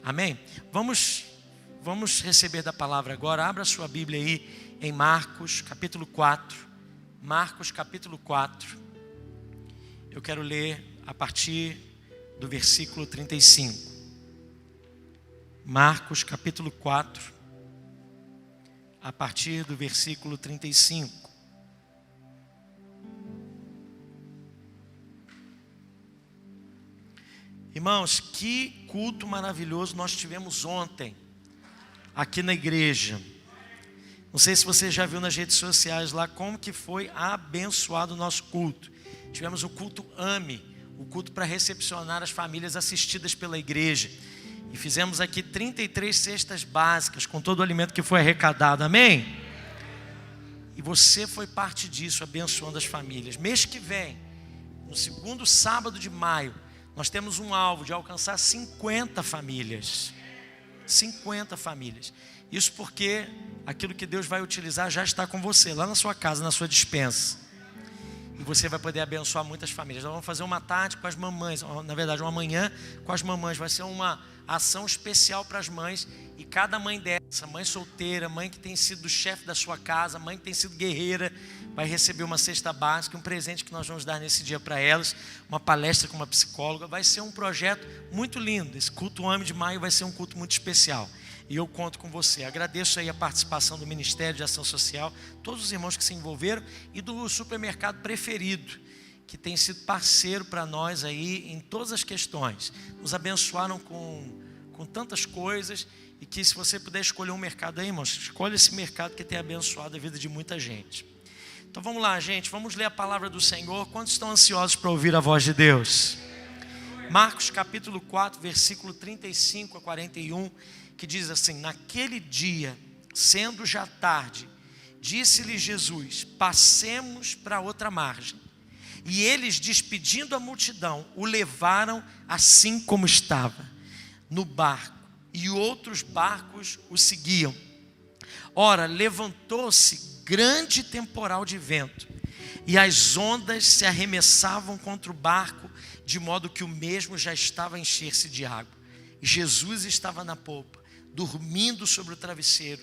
Amém? Vamos receber da palavra agora. Abra sua Bíblia aí em Marcos capítulo 4. Marcos capítulo 4. Eu quero ler a partir do versículo 35. Marcos capítulo 4, a partir do versículo 35. Irmãos, que culto maravilhoso nós tivemos ontem, aqui na igreja. Não sei se você já viu nas redes sociais lá como que foi abençoado o nosso culto. Tivemos o culto AME, o culto para recepcionar as famílias assistidas pela igreja. E fizemos aqui 33 cestas básicas com todo o alimento que foi arrecadado, amém? E você foi parte disso, abençoando as famílias. Mês que vem, no segundo sábado de maio, nós temos um alvo de alcançar 50 famílias. 50 famílias. Isso porque aquilo que Deus vai utilizar já está com você, lá na sua casa, na sua despensa. E você vai poder abençoar muitas famílias. Nós vamos fazer uma tarde com as mamães, na verdade uma manhã com as mamães. Vai ser uma ação especial para as mães. E cada mãe dessa, mãe solteira, mãe que tem sido chefe da sua casa, mãe que tem sido guerreira, vai receber uma cesta básica, um presente que nós vamos dar nesse dia para elas, uma palestra com uma psicóloga. Vai ser um projeto muito lindo. Esse culto AME de maio vai ser um culto muito especial. E eu conto com você. Agradeço aí a participação do Ministério de Ação Social, todos os irmãos que se envolveram, e do supermercado preferido, que tem sido parceiro para nós aí em todas as questões. Nos abençoaram com tantas coisas, e que se você puder escolher um mercado aí, irmãos, escolha esse mercado que tem abençoado a vida de muita gente. Então vamos lá, gente, vamos ler a palavra do Senhor. Quantos estão ansiosos para ouvir a voz de Deus? Marcos capítulo 4, versículo 35 a 41, que diz assim: naquele dia, sendo já tarde, disse-lhe Jesus: passemos para outra margem. E eles, despedindo a multidão, o levaram assim como estava, no barco, e outros barcos o seguiam. Ora, levantou-se grande temporal de vento, e as ondas se arremessavam contra o barco, de modo que o mesmo já estava a encher-se de água. E Jesus estava na popa, dormindo sobre o travesseiro.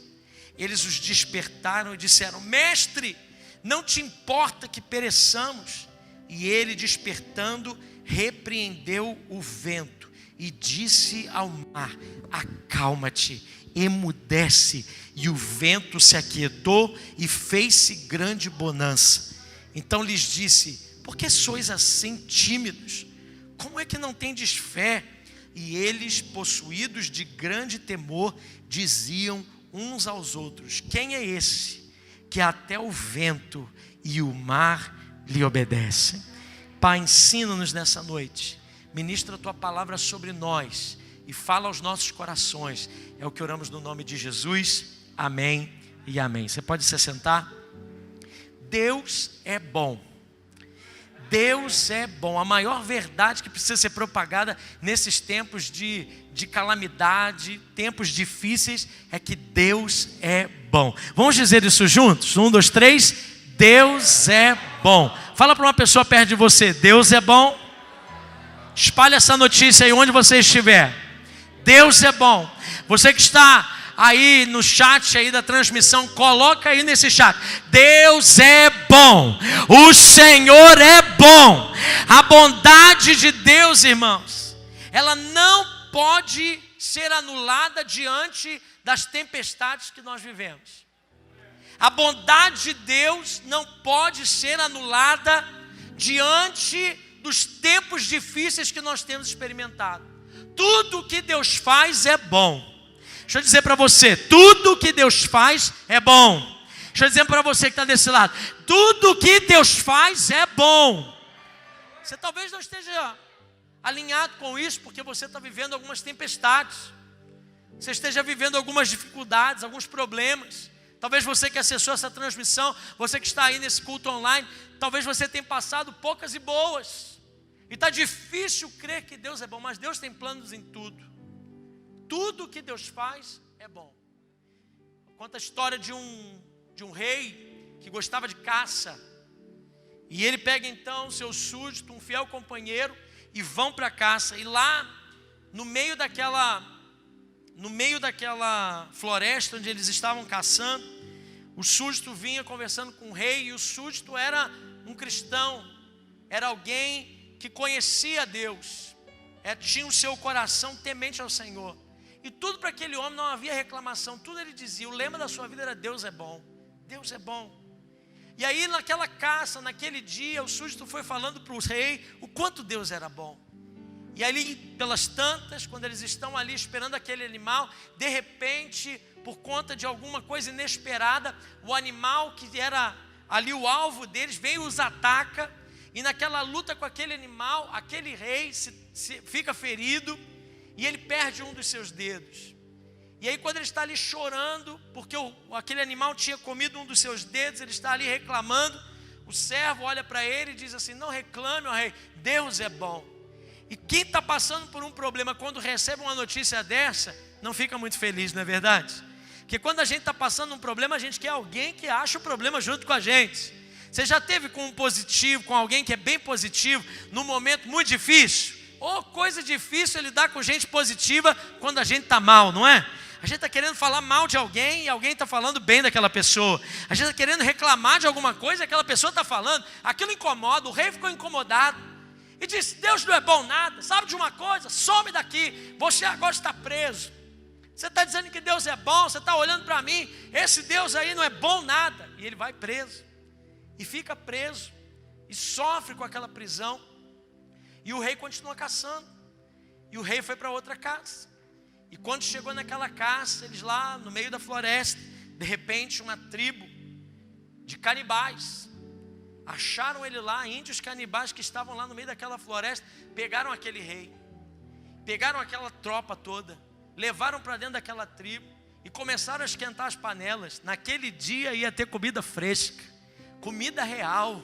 Eles os despertaram e disseram: mestre, não te importa que pereçamos? E ele, despertando, repreendeu o vento e disse ao mar: acalma-te, emudece. E o vento se aquietou e fez-se grande bonança. Então lhes disse: por que sois assim tímidos? Como é que não tendes fé? E eles, possuídos de grande temor, diziam uns aos outros: quem é esse que até o vento e o mar lhe obedecem? Pai, ensina-nos nessa noite, ministra a tua palavra sobre nós e fala aos nossos corações. É o que oramos no nome de Jesus, amém e amém. Você pode se sentar? Deus é bom. Deus é bom. A maior verdade que precisa ser propagada nesses tempos de calamidade, tempos difíceis, é que Deus é bom. Vamos dizer isso juntos? 1, 2, 3. Deus é bom. Fala para uma pessoa perto de você: Deus é bom. Espalhe essa notícia aí onde você estiver. Deus é bom. Você que está aí no chat aí da transmissão, coloca aí nesse chat: Deus é bom, o Senhor é bom. A bondade de Deus, irmãos, ela não pode ser anulada diante das tempestades que nós vivemos. A bondade de Deus não pode ser anulada diante dos tempos difíceis que nós temos experimentado. Tudo o que Deus faz é bom. Deixa eu dizer para você: tudo que Deus faz é bom. Deixa eu dizer para você que está desse lado: tudo que Deus faz é bom. Você talvez não esteja alinhado com isso, porque você está vivendo algumas tempestades. Você esteja vivendo algumas dificuldades, alguns problemas. Talvez você que acessou essa transmissão, você que está aí nesse culto online, talvez você tenha passado poucas e boas. E está difícil crer que Deus é bom, mas Deus tem planos em tudo. Tudo que Deus faz é bom. Conta a história de um rei que gostava de caça. E ele pega então seu súdito, um fiel companheiro, e vão para a caça. E lá, no meio daquela no meio daquela floresta onde eles estavam caçando, o súdito vinha conversando com o rei, e o súdito era um cristão, era alguém que conhecia Deus, tinha o seu coração temente ao Senhor. E tudo para aquele homem não havia reclamação, tudo ele dizia, o lema da sua vida era: Deus é bom, Deus é bom. E aí naquela caça, naquele dia, o súdito foi falando para o rei o quanto Deus era bom. E ali pelas tantas, quando eles estão ali esperando aquele animal, de repente, por conta de alguma coisa inesperada, o animal que era ali o alvo deles vem e os ataca. E naquela luta com aquele animal, aquele rei fica ferido e ele perde um dos seus dedos. E aí quando ele está ali chorando, porque aquele animal tinha comido um dos seus dedos, ele está ali reclamando, o servo olha para ele e diz assim: não reclame, ó rei, Deus é bom. E quem está passando por um problema, quando recebe uma notícia dessa, não fica muito feliz, não é verdade? Porque quando a gente está passando um problema, a gente quer alguém que acha o problema junto com a gente. Você já teve com um positivo, com alguém que é bem positivo, num momento muito difícil? Ou coisa difícil é lidar com gente positiva quando a gente está mal, não é? A gente está querendo falar mal de alguém e alguém está falando bem daquela pessoa. A gente está querendo reclamar de alguma coisa e aquela pessoa está falando. Aquilo incomoda, o rei ficou incomodado. E disse: Deus não é bom nada, sabe de uma coisa? Some daqui, você agora está preso. Você está dizendo que Deus é bom, você está olhando para mim, esse Deus aí não é bom nada. E ele vai preso. E fica preso, e sofre com aquela prisão. E o rei continua caçando. E o rei foi para outra caça. E quando chegou naquela caça, eles lá no meio da floresta, de repente uma tribo de canibais acharam ele lá, índios canibais que estavam lá no meio daquela floresta, pegaram aquele rei, pegaram aquela tropa toda, levaram para dentro daquela tribo e começaram a esquentar as panelas. Naquele dia ia ter comida fresca, comida real.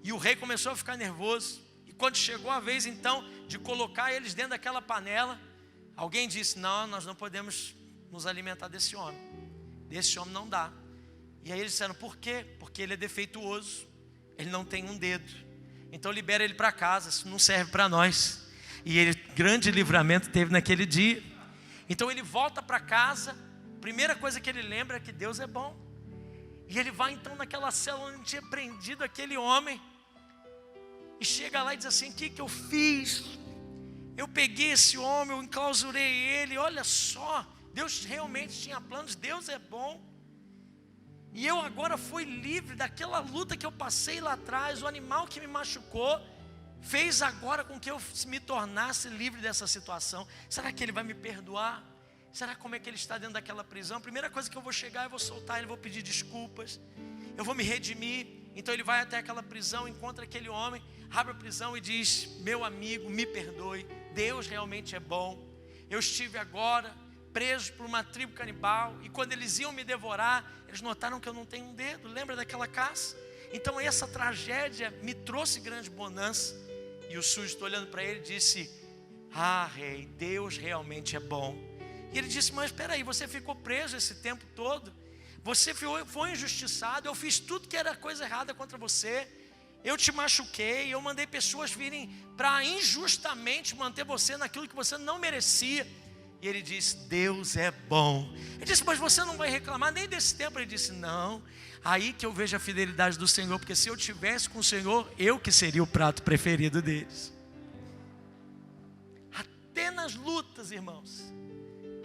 E o rei começou a ficar nervoso. E quando chegou a vez então de colocar eles dentro daquela panela, alguém disse: não, nós não podemos nos alimentar desse homem não dá. E aí eles disseram: por quê? Porque ele é defeituoso, ele não tem um dedo, então libera ele para casa, isso não serve para nós. E ele, grande livramento teve naquele dia. Então ele volta para casa, primeira coisa que ele lembra é que Deus é bom. E ele vai então naquela cela onde tinha prendido aquele homem, e chega lá e diz assim: o que eu fiz? Eu peguei esse homem, eu enclausurei ele, olha só, Deus realmente tinha planos, Deus é bom. E eu agora fui livre daquela luta que eu passei lá atrás, o animal que me machucou, fez agora com que eu me tornasse livre dessa situação. Será que ele vai me perdoar? Será como é que ele está dentro daquela prisão? A primeira coisa que eu vou chegar, eu vou soltar ele, vou pedir desculpas, eu vou me redimir. Então ele vai até aquela prisão, encontra aquele homem, abre a prisão e diz: meu amigo, me perdoe, Deus realmente é bom. Eu estive agora preso por uma tribo canibal, e quando eles iam me devorar, eles notaram que eu não tenho um dedo. Lembra daquela caça? Então essa tragédia me trouxe grande bonança. E o súdito, olhando para ele, disse: ah, rei, Deus realmente é bom. E ele disse: mas espera aí, você ficou preso esse tempo todo, você foi injustiçado, eu fiz tudo que era coisa errada contra você, eu te machuquei, eu mandei pessoas virem para injustamente manter você naquilo que você não merecia. E ele disse: Deus é bom. Ele disse: mas você não vai reclamar nem desse tempo? Ele disse: não, aí que eu vejo a fidelidade do Senhor, porque se eu tivesse com o Senhor, eu que seria o prato preferido deles. Até nas lutas, irmãos,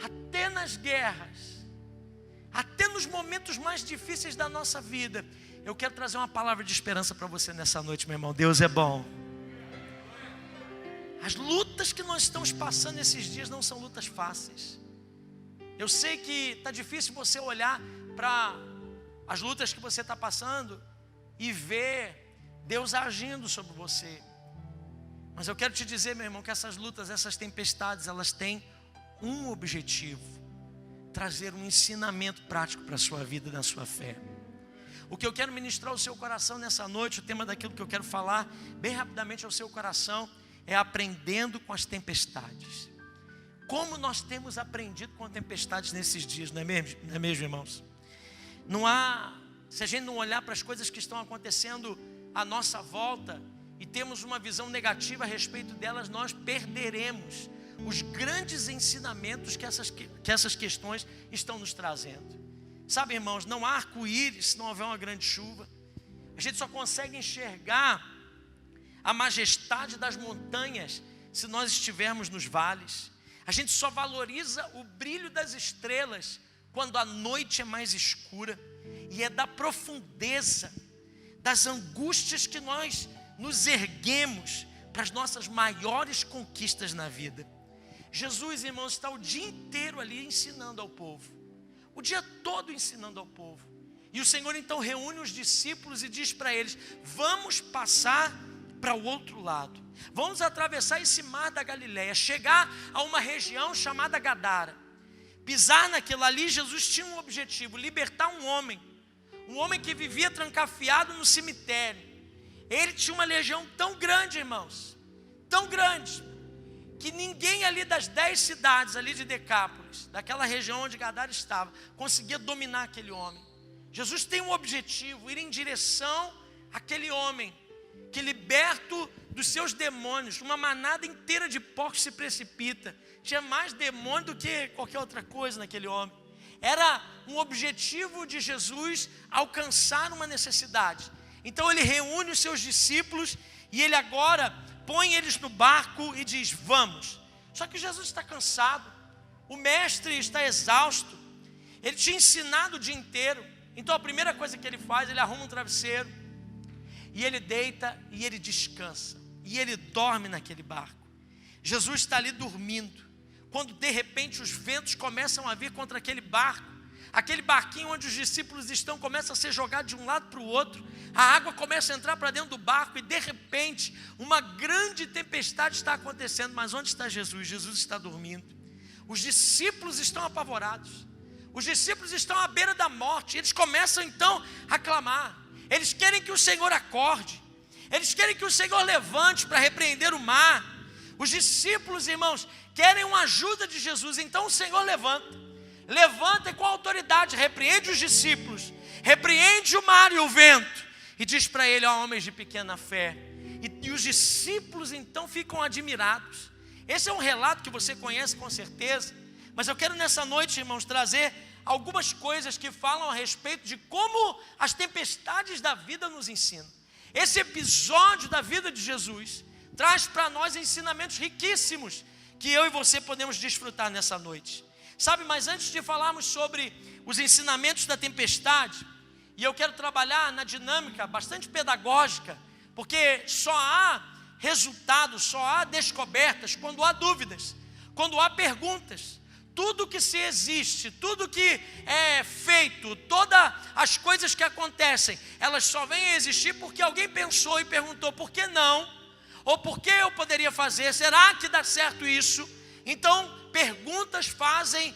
até nas guerras, até nos momentos mais difíceis da nossa vida, eu quero trazer uma palavra de esperança para você nessa noite, meu irmão. Deus é bom. As lutas que nós estamos passando nesses dias não são lutas fáceis. Eu sei que está difícil você olhar para as lutas que você está passando e ver Deus agindo sobre você. Mas eu quero te dizer, meu irmão, que essas lutas, essas tempestades, elas têm um objetivo: trazer um ensinamento prático para a sua vida e na sua fé. O que eu quero ministrar ao seu coração nessa noite, o tema daquilo que eu quero falar bem rapidamente ao seu coração, é aprendendo com as tempestades. Como nós temos aprendido com tempestades nesses dias, não é mesmo, irmãos? Se a gente não olhar para as coisas que estão acontecendo à nossa volta e temos uma visão negativa a respeito delas, nós perderemos os grandes ensinamentos que essas questões estão nos trazendo. Sabe, irmãos, não há arco-íris se não houver uma grande chuva. A gente só consegue enxergar a majestade das montanhas se nós estivermos nos vales. A gente só valoriza o brilho das estrelas quando a noite é mais escura. E é da profundeza, das angústias que nós nos erguemos para as nossas maiores conquistas na vida. Jesus, irmãos, está o dia inteiro ali ensinando ao povo. O dia todo ensinando ao povo. E o Senhor então reúne os discípulos e diz para eles: vamos passar para o outro lado. Vamos atravessar esse mar da Galileia, chegar a uma região chamada Gadara. Pisar naquilo ali, Jesus tinha um objetivo: libertar um homem que vivia trancafiado no cemitério. Ele tinha uma legião tão grande, irmãos, tão grande, que ninguém ali das 10 cidades ali de Decápolis, daquela região onde Gadara estava, conseguia dominar aquele homem. Jesus tem um objetivo: ir em direção àquele homem que, liberto dos seus demônios, uma manada inteira de porcos se precipita. Tinha mais demônio do que qualquer outra coisa naquele homem. Era um objetivo de Jesus alcançar uma necessidade. Então ele reúne os seus discípulos e ele agora põe eles no barco e diz: vamos. Só que Jesus está cansado, o mestre está exausto, ele tinha ensinado o dia inteiro. Então a primeira coisa que ele faz, ele arruma um travesseiro e ele deita e ele descansa, e ele dorme naquele barco. Jesus está ali dormindo, quando de repente os ventos começam a vir contra aquele barco. Aquele barquinho onde os discípulos estão começa a ser jogado de um lado para o outro. A água começa a entrar para dentro do barco e de repente uma grande tempestade está acontecendo. Mas onde está Jesus? Jesus está dormindo. Os discípulos estão apavorados. Os discípulos estão à beira da morte. Eles começam então a clamar. Eles querem que o Senhor acorde. Eles querem que o Senhor levante para repreender o mar. Os discípulos, irmãos, querem uma ajuda de Jesus. Então o Senhor levanta e com autoridade repreende os discípulos, repreende o mar e o vento, e diz para ele: ó, homens de pequena fé. E os discípulos então ficam admirados. Esse é um relato que você conhece com certeza, mas eu quero nessa noite, irmãos, trazer algumas coisas que falam a respeito de como as tempestades da vida nos ensinam. Esse episódio da vida de Jesus traz para nós ensinamentos riquíssimos que eu e você podemos desfrutar nessa noite. Sabe, mas antes de falarmos sobre os ensinamentos da tempestade, e eu quero trabalhar na dinâmica bastante pedagógica, porque só há resultados, só há descobertas quando há dúvidas, quando há perguntas. Tudo que se existe, tudo que é feito, todas as coisas que acontecem, elas só vêm a existir porque alguém pensou e perguntou: por que não? Ou por que eu poderia fazer? Será que dá certo isso? Então, perguntas fazem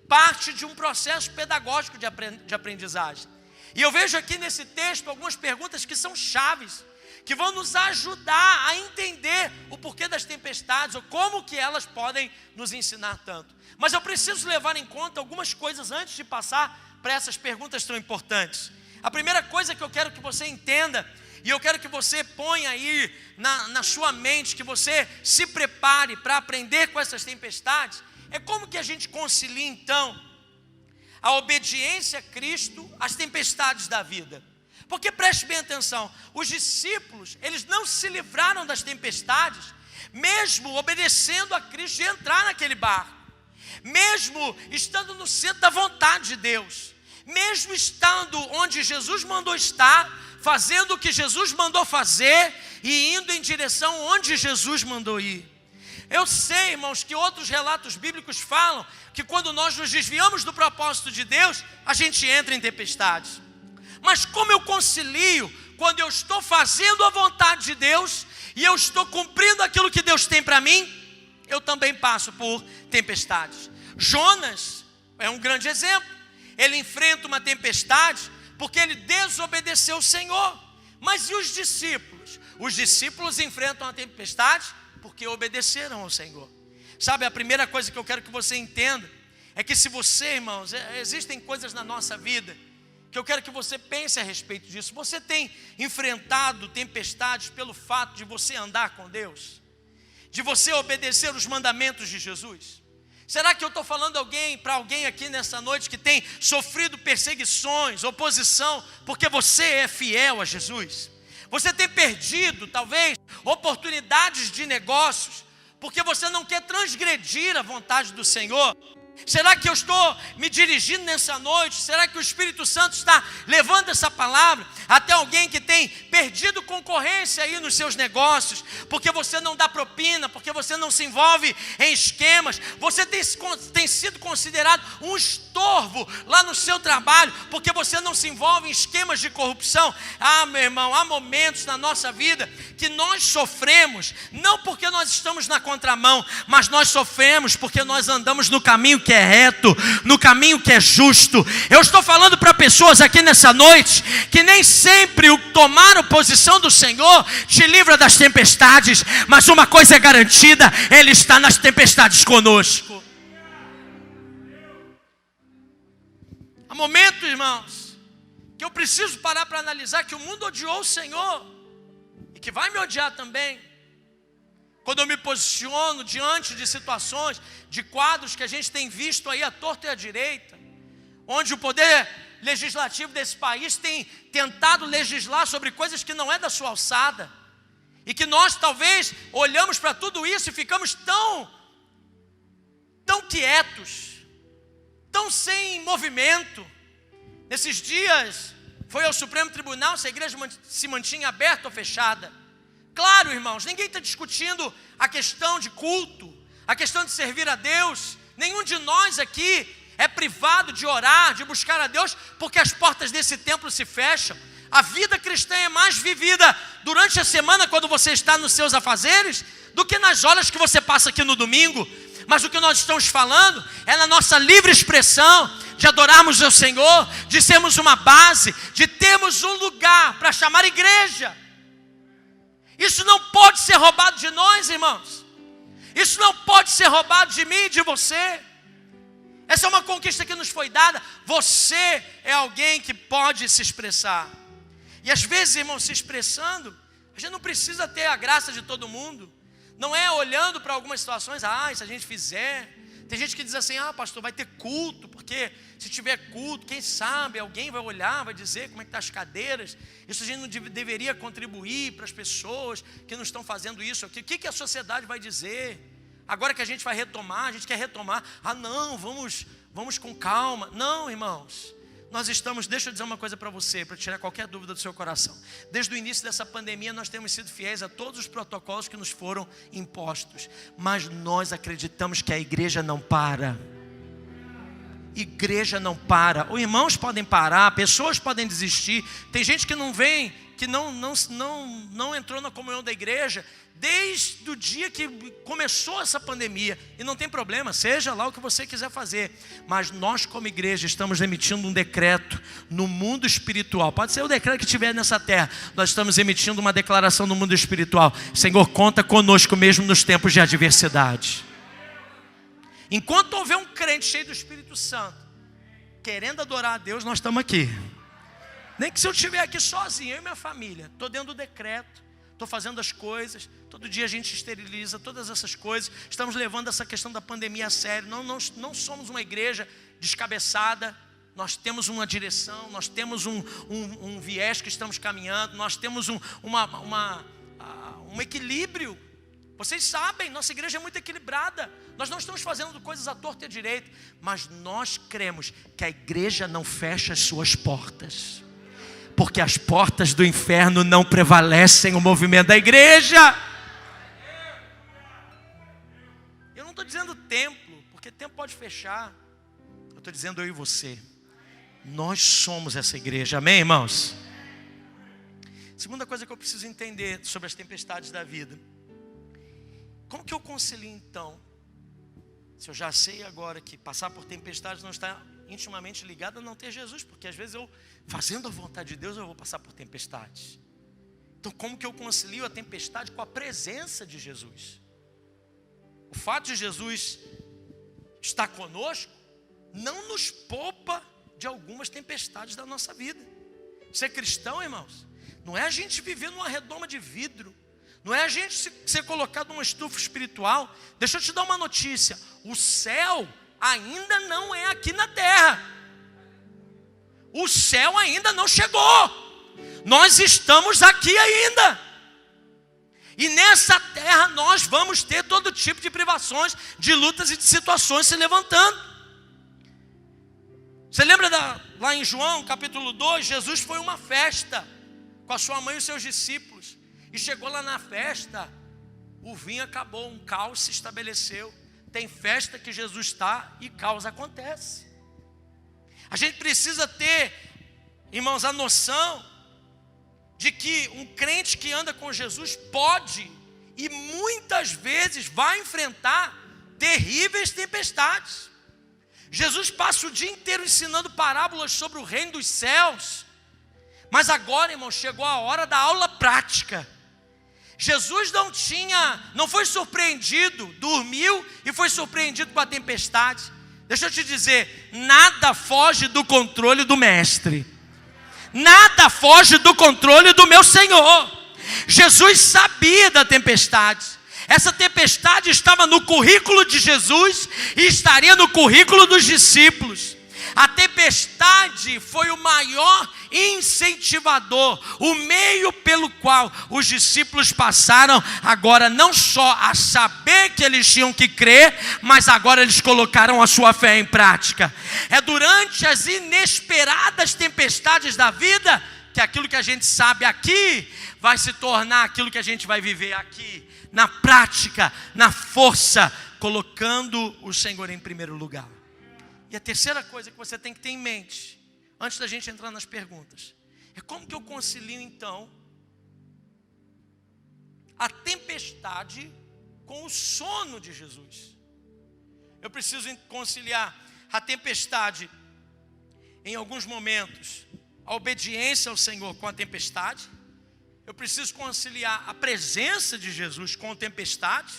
parte de um processo pedagógico de aprendizagem. E eu vejo aqui nesse texto algumas perguntas que são chaves, que vão nos ajudar a entender o porquê das tempestades, ou como que elas podem nos ensinar tanto. Mas eu preciso levar em conta algumas coisas antes de passar para essas perguntas tão importantes. A primeira coisa que eu quero que você entenda, e eu quero que você ponha aí na sua mente, que você se prepare para aprender com essas tempestades, é como que a gente concilia então a obediência a Cristo às tempestades da vida. Porque preste bem atenção, os discípulos, eles não se livraram das tempestades, mesmo obedecendo a Cristo de entrar naquele barco, mesmo estando no centro da vontade de Deus, mesmo estando onde Jesus mandou estar, fazendo o que Jesus mandou fazer e indo em direção onde Jesus mandou ir. Eu sei, irmãos, que outros relatos bíblicos falam que quando nós nos desviamos do propósito de Deus, a gente entra em tempestades. Mas como eu concilio quando eu estou fazendo a vontade de Deus e eu estou cumprindo aquilo que Deus tem para mim? Eu também passo por tempestades. Jonas é um grande exemplo. Ele enfrenta uma tempestade porque ele desobedeceu o Senhor. Mas e os discípulos? Os discípulos enfrentam a tempestade porque obedeceram ao Senhor. Sabe, a primeira coisa que eu quero que você entenda é que se você, irmãos, existem coisas na nossa vida que eu quero que você pense a respeito disso. Você tem enfrentado tempestades pelo fato de você andar com Deus? de você obedecer os mandamentos de Jesus? Será que eu estou falando para alguém aqui nessa noite que tem sofrido perseguições, oposição, porque você é fiel a Jesus? Você tem perdido, talvez, oportunidades de negócios, porque você não quer transgredir a vontade do Senhor? Será que eu estou me dirigindo nessa noite? Será que o Espírito Santo está levando essa palavra até alguém que tem perdido concorrência aí nos seus negócios? Porque você não dá propina, porque você não se envolve em esquemas. Você tem sido considerado um estorvo lá no seu trabalho, porque você não se envolve em esquemas de corrupção. Ah, meu irmão, há momentos na nossa vida que nós sofremos, não porque nós estamos na contramão, mas nós sofremos porque nós andamos no caminho que é reto, no caminho que é justo. Eu estou falando para pessoas aqui nessa noite que nem sempre o tomar a posição do Senhor te livra das tempestades, mas uma coisa é garantida: Ele está nas tempestades conosco. Há momentos, irmãos, que eu preciso parar para analisar que o mundo odiou o Senhor e que vai me odiar também. Quando eu me posiciono diante de situações, de quadros que a gente tem visto aí à torta e à direita, onde o poder legislativo desse país tem tentado legislar sobre coisas que não é da sua alçada, e que nós talvez olhamos para tudo isso e ficamos tão quietos, tão sem movimento. Nesses dias foi ao Supremo Tribunal se a igreja se mantinha aberta ou fechada. Claro, irmãos, ninguém está discutindo a questão de culto, a questão de servir a Deus. Nenhum de nós aqui é privado de orar, de buscar a Deus, porque as portas desse templo se fecham. A vida cristã é mais vivida durante a semana, quando você está nos seus afazeres, do que nas horas que você passa aqui no domingo. Mas o que nós estamos falando é na nossa livre expressão, de adorarmos o Senhor, de sermos uma base, de termos um lugar para chamar igreja. Isso não pode ser roubado de nós, irmãos. Isso não pode ser roubado de mim e de você. Essa é uma conquista que nos foi dada. Você é alguém que pode se expressar. E às vezes, irmãos, se expressando, a gente não precisa ter a graça de todo mundo. Não é olhando para algumas situações, se a gente fizer. Tem gente que diz assim, pastor, vai ter culto, porque se tiver culto, quem sabe, alguém vai olhar, vai dizer como é que estão as cadeiras. Isso a gente não deveria contribuir para as pessoas que não estão fazendo isso aqui. O que a sociedade vai dizer? Agora que a gente vai retomar, a gente quer retomar. Não, vamos com calma. Não, irmãos. Nós estamos, deixa eu dizer uma coisa para você, para tirar qualquer dúvida do seu coração. Desde o início dessa pandemia, nós temos sido fiéis a todos os protocolos que nos foram impostos. Mas nós acreditamos que a igreja não para. Igreja não para. Os irmãos podem parar, pessoas podem desistir. Tem gente que não vem, que não entrou na comunhão da igreja desde o dia que começou essa pandemia. E não tem problema, seja lá o que você quiser fazer. Mas nós como igreja estamos emitindo um decreto no mundo espiritual. Pode ser o decreto que tiver nessa terra. Nós estamos emitindo uma declaração no mundo espiritual. Senhor, conta conosco mesmo nos tempos de adversidade. Enquanto houver um crente cheio do Espírito Santo, querendo adorar a Deus, nós estamos aqui. Nem que se eu estiver aqui sozinho, eu e minha família, estou dentro do decreto, estou fazendo as coisas, todo dia a gente esteriliza todas essas coisas, estamos levando essa questão da pandemia a sério. Não somos uma igreja descabeçada, nós temos uma direção, nós temos um viés que estamos caminhando, nós temos um equilíbrio. Vocês sabem, nossa igreja é muito equilibrada. Nós não estamos fazendo coisas à torta e à direita, mas nós cremos que a igreja não fecha as suas portas, porque as portas do inferno não prevalecem o movimento da igreja. Eu não estou dizendo templo, porque templo pode fechar. Eu estou dizendo eu e você. Nós somos essa igreja, amém, irmãos? Segunda coisa que eu preciso entender sobre as tempestades da vida. Como que eu concilio então? Se eu já sei agora que passar por tempestades não está intimamente ligado a não ter Jesus, porque às vezes eu, fazendo a vontade de Deus, eu vou passar por tempestades. Então como que eu concilio a tempestade com a presença de Jesus? O fato de Jesus estar conosco não nos poupa de algumas tempestades da nossa vida. Ser cristão, irmãos, não é a gente viver numa redoma de vidro. Não é a gente ser colocado numa estufa espiritual. Deixa eu te dar uma notícia: o céu ainda não é aqui na terra. O céu ainda não chegou. Nós estamos aqui ainda. E nessa terra nós vamos ter todo tipo de privações, de lutas e de situações se levantando. Você lembra lá em João capítulo 2, Jesus foi a uma festa com a sua mãe e os seus discípulos. E chegou lá na festa, o vinho acabou, um caos se estabeleceu. Tem festa que Jesus está e caos acontece. A gente precisa ter, irmãos, a noção de que um crente que anda com Jesus pode e muitas vezes vai enfrentar terríveis tempestades. Jesus passa o dia inteiro ensinando parábolas sobre o reino dos céus. Mas agora, irmão, chegou a hora da aula prática. Jesus não foi surpreendido, dormiu e foi surpreendido com a tempestade. Deixa eu te dizer, nada foge do controle do mestre. Nada foge do controle do meu Senhor. Jesus sabia da tempestade. Essa tempestade estava no currículo de Jesus e estaria no currículo dos discípulos. A tempestade foi o maior incentivador, o meio pelo qual os discípulos passaram agora não só a saber que eles tinham que crer, mas agora eles colocaram a sua fé em prática. É durante as inesperadas tempestades da vida que aquilo que a gente sabe aqui vai se tornar aquilo que a gente vai viver aqui, na prática, na força, colocando o Senhor em primeiro lugar. E a terceira coisa que você tem que ter em mente, antes da gente entrar nas perguntas, é como que eu concilio então a tempestade com o sono de Jesus. Eu preciso conciliar a tempestade em alguns momentos, a obediência ao Senhor com a tempestade. Eu preciso conciliar a presença de Jesus com a tempestade.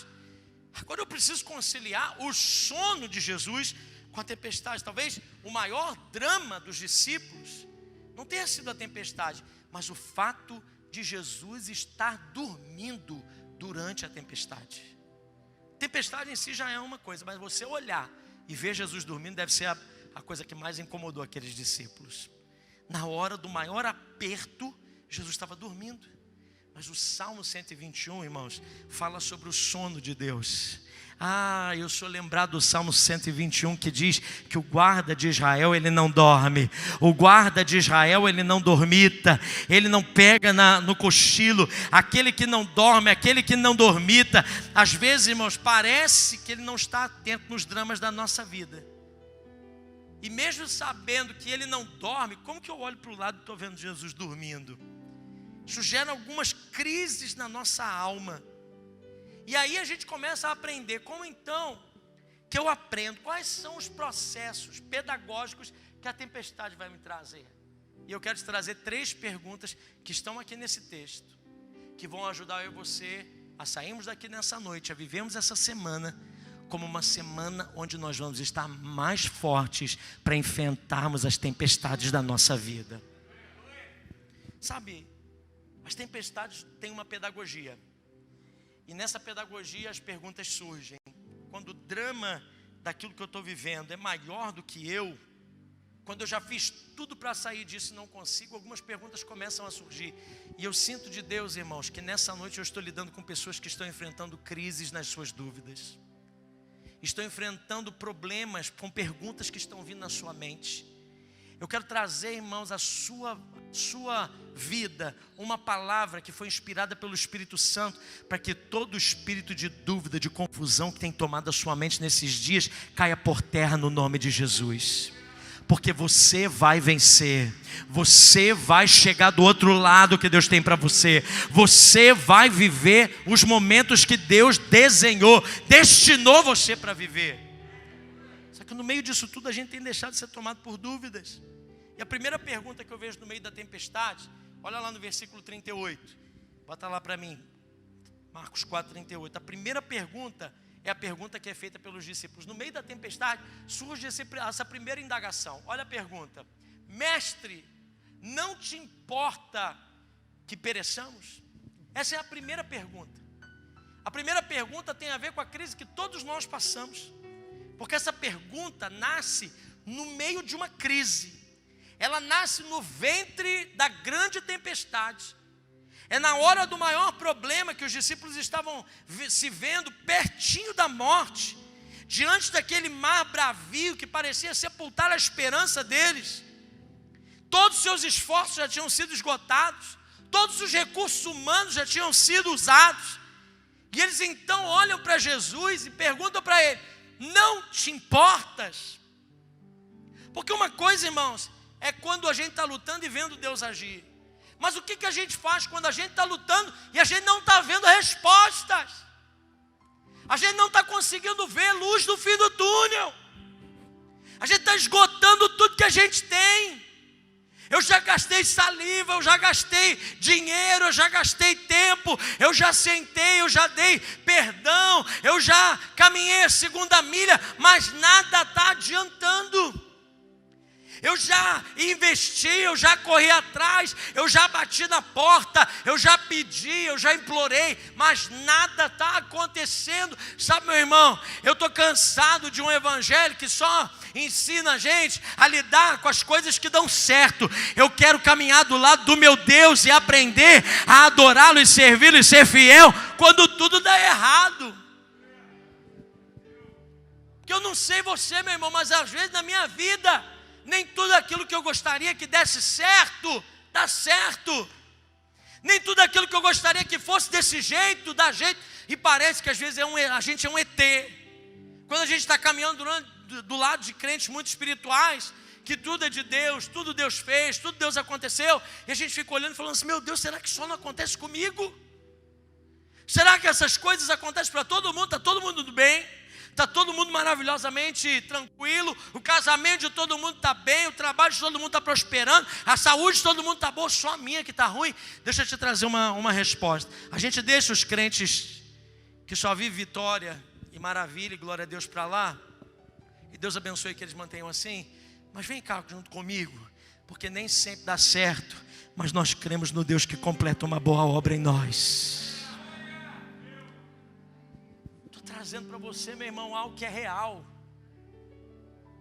Agora eu preciso conciliar o sono de Jesus com a tempestade. Talvez o maior drama dos discípulos não tenha sido a tempestade, mas o fato de Jesus estar dormindo durante a tempestade. Tempestade em si já é uma coisa, mas você olhar e ver Jesus dormindo deve ser a coisa que mais incomodou aqueles discípulos. Na hora do maior aperto, Jesus estava dormindo. Mas o Salmo 121, irmãos, fala sobre o sono de Deus. Eu sou lembrado do Salmo 121 que diz que o guarda de Israel, ele não dorme. O guarda de Israel, ele não dormita. Ele não pega no cochilo. Aquele que não dorme, aquele que não dormita. Às vezes, irmãos, parece que ele não está atento nos dramas da nossa vida. E mesmo sabendo que ele não dorme, como que eu olho para o lado e estou vendo Jesus dormindo? Isso gera algumas crises na nossa alma. E aí a gente começa a aprender como então que eu aprendo quais são os processos pedagógicos que a tempestade vai me trazer. E eu quero te trazer 3 perguntas que estão aqui nesse texto, que vão ajudar eu e você a sairmos daqui nessa noite, a vivermos essa semana como uma semana onde nós vamos estar mais fortes para enfrentarmos as tempestades da nossa vida. Sabe, as tempestades têm uma pedagogia. E nessa pedagogia as perguntas surgem. Quando o drama daquilo que eu estou vivendo é maior do que eu, quando eu já fiz tudo para sair disso e não consigo, algumas perguntas começam a surgir. E eu sinto de Deus, irmãos, que nessa noite eu estou lidando com pessoas que estão enfrentando crises nas suas dúvidas. Estão enfrentando problemas com perguntas que estão vindo na sua mente. Eu quero trazer, irmãos, a sua vida, uma palavra que foi inspirada pelo Espírito Santo, para que todo espírito de dúvida, de confusão que tem tomado a sua mente nesses dias, caia por terra no nome de Jesus. Porque você vai vencer, você vai chegar do outro lado que Deus tem para você, você vai viver os momentos que Deus desenhou, destinou você para viver. Só que no meio disso tudo a gente tem deixado de ser tomado por dúvidas. E a primeira pergunta que eu vejo no meio da tempestade, olha lá no versículo 38, bota lá para mim, Marcos 4:38. A primeira pergunta é a pergunta que é feita pelos discípulos. No meio da tempestade surge essa primeira indagação. Olha a pergunta: Mestre, não te importa que pereçamos? Essa é a primeira pergunta. A primeira pergunta tem a ver com a crise que todos nós passamos. Porque essa pergunta nasce no meio de uma crise. Ela nasce no ventre da grande tempestade. É na hora do maior problema que os discípulos estavam se vendo pertinho da morte, diante daquele mar bravio que parecia sepultar a esperança deles. Todos os seus esforços já tinham sido esgotados, todos os recursos humanos já tinham sido usados. E eles então olham para Jesus e perguntam para ele: não te importas? Porque uma coisa, irmãos, é quando a gente está lutando e vendo Deus agir. Mas o que a gente faz quando a gente está lutando e a gente não está vendo respostas? A gente não está conseguindo ver luz no fim do túnel. A gente está esgotando tudo que a gente tem. Eu já gastei saliva, eu já gastei dinheiro, eu já gastei tempo, eu já sentei, eu já dei perdão, eu já caminhei a segunda milha, mas nada está adiantando. Eu já investi, eu já corri atrás, eu já bati na porta, eu já pedi, eu já implorei, mas nada está acontecendo. Sabe, meu irmão, eu estou cansado de um evangelho que só ensina a gente a lidar com as coisas que dão certo. Eu quero caminhar do lado do meu Deus e aprender a adorá-lo e servi-lo e ser fiel quando tudo dá errado. Porque eu não sei você, meu irmão, mas às vezes na minha vida nem tudo aquilo que eu gostaria que desse certo, dá certo. Nem tudo aquilo que eu gostaria que fosse desse jeito, dá jeito. E parece que às vezes a gente é um ET. Quando a gente está caminhando do lado de crentes muito espirituais, que tudo é de Deus, tudo Deus fez, tudo Deus aconteceu, e a gente fica olhando e falando assim: meu Deus, será que só não acontece comigo? Será que essas coisas acontecem para todo mundo? Está todo mundo do bem? Está todo mundo maravilhosamente tranquilo, o casamento de todo mundo está bem, o trabalho de todo mundo está prosperando, a saúde de todo mundo está boa, só a minha que está ruim? Deixa eu te trazer uma resposta. A gente deixa os crentes que só vivem vitória e maravilha e glória a Deus para lá, e Deus abençoe que eles mantenham assim, mas vem cá junto comigo, porque nem sempre dá certo, mas nós cremos no Deus que completa uma boa obra em nós. Trazendo para você, meu irmão, algo que é real.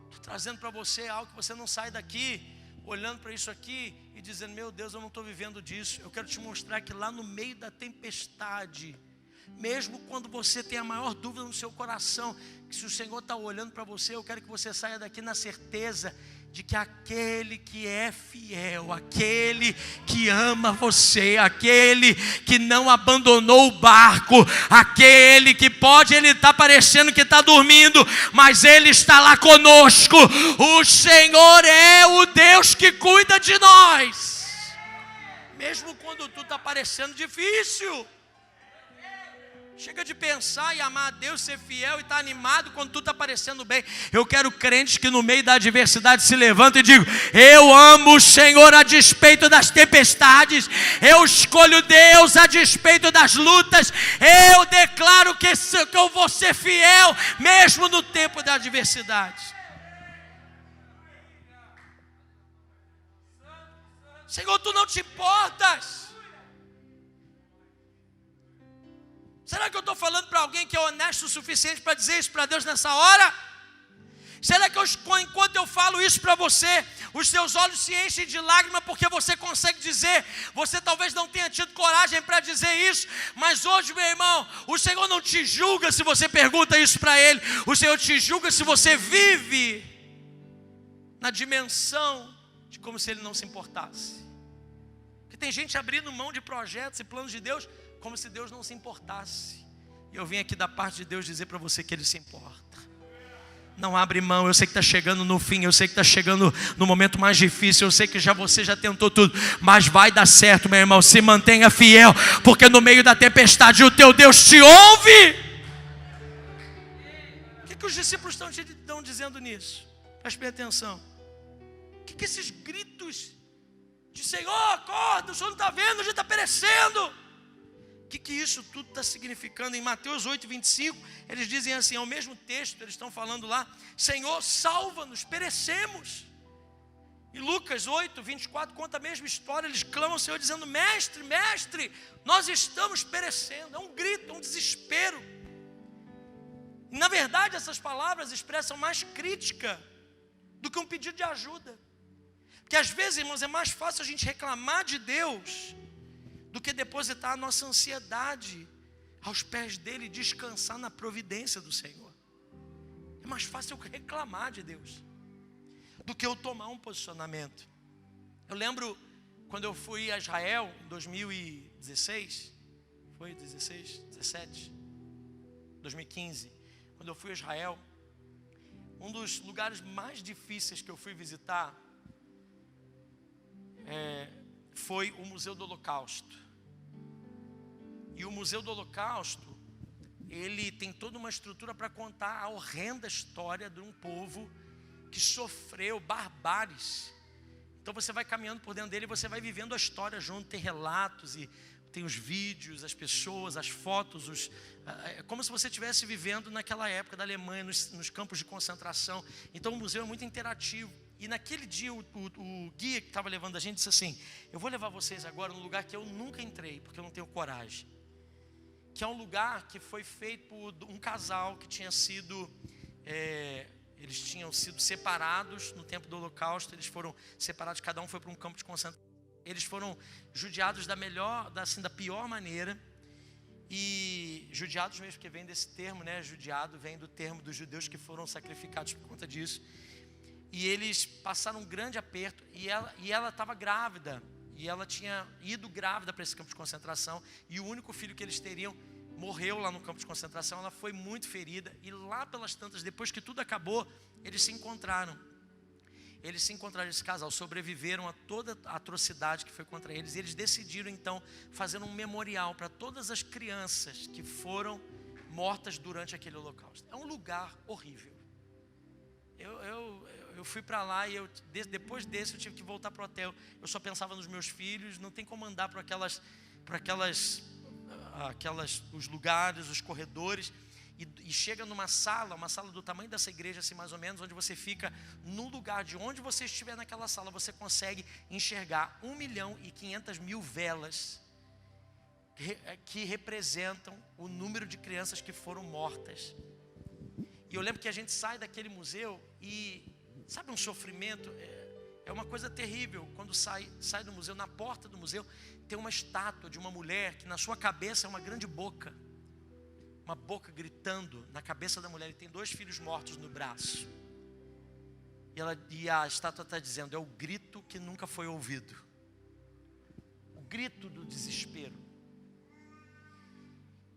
Estou trazendo para você algo que você não sai daqui olhando para isso aqui e dizendo: meu Deus, eu não estou vivendo disso. Eu quero te mostrar que lá no meio da tempestade, mesmo quando você tem a maior dúvida no seu coração, que se o Senhor está olhando para você, eu quero que você saia daqui na certeza de que aquele que é fiel, aquele que ama você, aquele que não abandonou o barco, aquele que pode, ele está parecendo que está dormindo, mas ele está lá conosco. O Senhor é o Deus que cuida de nós, mesmo quando tudo está parecendo difícil. Chega de pensar e amar a Deus, ser fiel e estar animado quando tudo está parecendo bem. Eu quero crentes que no meio da adversidade se levantam e digam: eu amo o Senhor a despeito das tempestades, eu escolho Deus a despeito das lutas, eu declaro que eu vou ser fiel mesmo no tempo da adversidade. Senhor, tu não te importas. Será que eu estou falando para alguém que é honesto o suficiente para dizer isso para Deus nessa hora? Será que enquanto eu falo isso para você, os seus olhos se enchem de lágrima porque você consegue dizer? Você talvez não tenha tido coragem para dizer isso, mas hoje, meu irmão, o Senhor não te julga se você pergunta isso para Ele. O Senhor te julga se você vive na dimensão de como se Ele não se importasse. Porque tem gente abrindo mão de projetos e planos de Deus como se Deus não se importasse. E eu vim aqui da parte de Deus dizer para você que Ele se importa. Não abre mão. Eu sei que está chegando no fim, eu sei que está chegando no momento mais difícil, eu sei que você já tentou tudo, mas vai dar certo, meu irmão. Se mantenha fiel, porque no meio da tempestade o teu Deus te ouve. O que os discípulos estão dizendo nisso? Preste bem atenção. O que esses gritos de Senhor, acorda, o Senhor não está vendo, a gente está perecendo? O que isso tudo está significando? Em Mateus 8:25, eles dizem assim, é o mesmo texto, eles estão falando lá: Senhor, salva-nos, perecemos. E Lucas 8, 24 conta a mesma história. Eles clamam ao Senhor dizendo: mestre, mestre, nós estamos perecendo. É um grito, é um desespero. E, na verdade, essas palavras expressam mais crítica do que um pedido de ajuda. Porque às vezes, irmãos, é mais fácil a gente reclamar de Deus do que depositar a nossa ansiedade aos pés dele e descansar na providência do Senhor. É mais fácil eu reclamar de Deus do que eu tomar um posicionamento. Eu lembro quando eu fui a Israel em 2016, foi 16, 17, 2015, quando eu fui a Israel, um dos lugares mais difíceis que eu fui visitar foi o Museu do Holocausto. E o Museu do Holocausto, ele tem toda uma estrutura para contar a horrenda história de um povo que sofreu barbáries. Então você vai caminhando por dentro dele e você vai vivendo a história junto. Tem relatos e tem os vídeos, as pessoas, as fotos, é como se você estivesse vivendo naquela época da Alemanha, nos campos de concentração. Então o museu é muito interativo. E naquele dia o guia que estava levando a gente disse assim: eu vou levar vocês agora num lugar que eu nunca entrei, porque eu não tenho coragem. Que é um lugar que foi feito por um casal que tinha sido... eles tinham sido separados no tempo do Holocausto. Eles foram separados, cada um foi para um campo de concentração. Eles foram judiados da pior maneira. E judiados mesmo, porque vem desse termo, né? Judiado vem do termo dos judeus que foram sacrificados por conta disso. E eles passaram um grande aperto. E ela estava grávida. E ela tinha ido grávida para esse campo de concentração. E o único filho que eles teriam morreu lá no campo de concentração. Ela foi muito ferida. E lá pelas tantas, depois que tudo acabou, eles se encontraram. Esse casal, sobreviveram a toda a atrocidade que foi contra eles. E eles decidiram então fazer um memorial para todas as crianças que foram mortas durante aquele holocausto. É um lugar horrível. Eu fui para lá e depois desse eu tive que voltar para o hotel. Eu só pensava nos meus filhos. Não tem como andar por os lugares, os corredores. E chega numa sala, uma sala do tamanho dessa igreja, assim mais ou menos, onde você fica no lugar de onde você estiver naquela sala, você consegue enxergar 1.500.000 velas que representam o número de crianças que foram mortas. E eu lembro que a gente sai daquele museu e, sabe, um sofrimento, é uma coisa terrível. Quando sai do museu, na porta do museu, tem uma estátua de uma mulher que na sua cabeça é uma grande boca. Uma boca gritando na cabeça da mulher. E tem 2 filhos mortos no braço. E a estátua está dizendo: é o grito que nunca foi ouvido. O grito do desespero.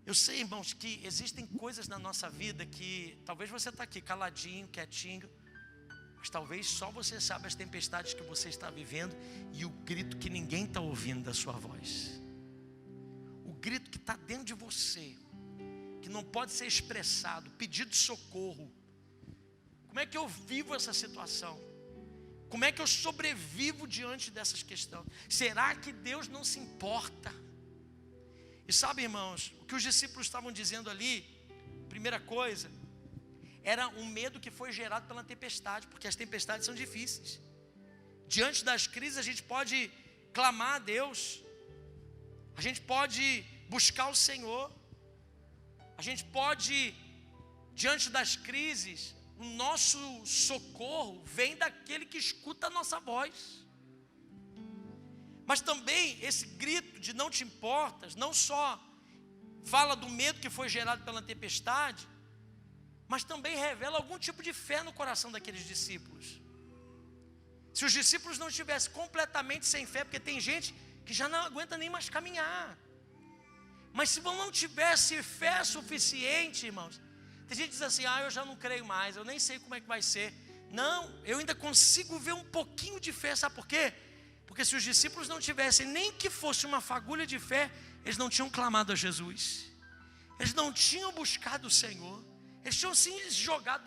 Eu sei, irmãos, que existem coisas na nossa vida que talvez você está aqui caladinho, quietinho, mas talvez só você sabe as tempestades que você está vivendo e o grito que ninguém está ouvindo da sua voz. O grito que está dentro de você, que não pode ser expressado, pedido de socorro. Como é que eu vivo essa situação? Como é que eu sobrevivo diante dessas questões? Será que Deus não se importa? E sabe, irmãos, o que os discípulos estavam dizendo ali, primeira coisa, era um medo que foi gerado pela tempestade, porque as tempestades são difíceis. Diante das crises a gente pode clamar a Deus, a gente pode buscar o Senhor, a gente pode, diante das crises, o nosso socorro vem daquele que escuta a nossa voz. Mas também esse grito de não te importas, não só fala do medo que foi gerado pela tempestade, mas também revela algum tipo de fé no coração daqueles discípulos. Se os discípulos não estivessem completamente sem fé, porque tem gente que já não aguenta nem mais caminhar. Mas se não tivesse fé suficiente, irmãos, tem gente que diz assim: eu já não creio mais, eu nem sei como é que vai ser. Não, eu ainda consigo ver um pouquinho de fé, sabe por quê? Porque se os discípulos não tivessem nem que fosse uma fagulha de fé, eles não tinham clamado a Jesus, eles não tinham buscado o Senhor, eles tinham se jogado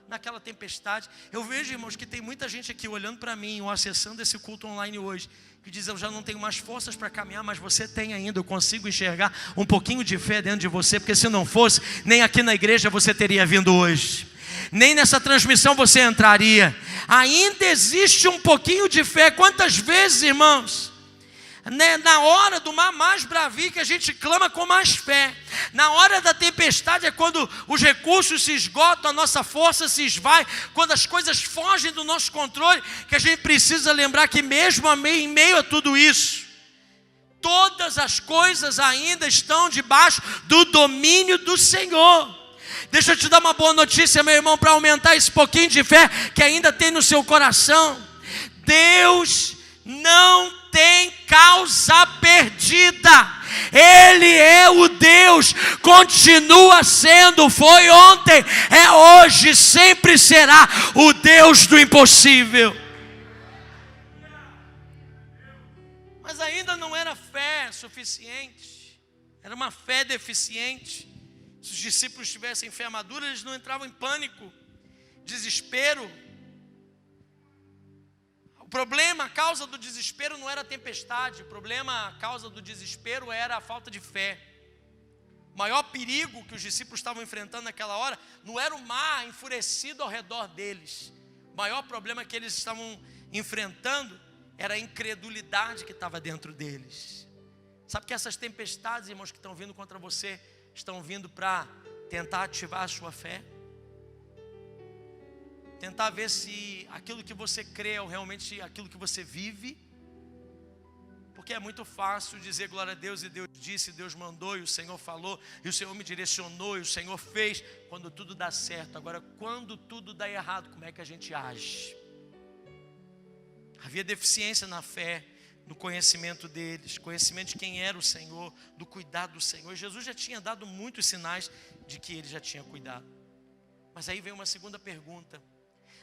naquela tempestade. Eu vejo, irmãos, que tem muita gente aqui olhando para mim ou acessando esse culto online hoje, que diz: eu já não tenho mais forças para caminhar, mas você tem ainda. Eu consigo enxergar um pouquinho de fé dentro de você, porque se não fosse, nem aqui na igreja você teria vindo hoje. nem nessa transmissão você entraria. Ainda existe um pouquinho de fé. Quantas vezes, irmãos, na hora do mar mais bravio que a gente clama com mais fé. Na hora da tempestade é quando os recursos se esgotam, a nossa força se esvai, quando as coisas fogem do nosso controle, que a gente precisa lembrar que mesmo em meio a tudo isso, todas as coisas ainda estão debaixo do domínio do Senhor. Deixa eu te dar uma boa notícia, meu irmão, para aumentar esse pouquinho de fé que ainda tem no seu coração. Deus não tem causa perdida. Ele é o Deus, continua sendo, foi ontem, é hoje, sempre será o Deus do impossível. Mas ainda não era fé suficiente, era uma fé deficiente. Se os discípulos tivessem fé madura, eles não entravam em pânico, desespero. O problema, a causa do desespero não era a tempestade. O problema, a causa do desespero era a falta de fé. O maior perigo que os discípulos estavam enfrentando naquela hora não era o mar enfurecido ao redor deles. O maior problema que eles estavam enfrentando era a incredulidade que estava dentro deles. Sabe que essas tempestades, irmãos, que estão vindo contra você, estão vindo para tentar ativar a sua fé? Tentar ver se aquilo que você crê é realmente aquilo que você vive. Porque é muito fácil dizer glória a Deus, e Deus disse, Deus mandou, e o Senhor falou, e o Senhor me direcionou, e o Senhor fez, quando tudo dá certo. Agora, quando tudo dá errado, como é que a gente age? Havia deficiência na fé, no conhecimento deles, conhecimento de quem era o Senhor, do cuidado do Senhor. Jesus já tinha dado muitos sinais de que ele já tinha cuidado. Mas aí vem uma segunda pergunta.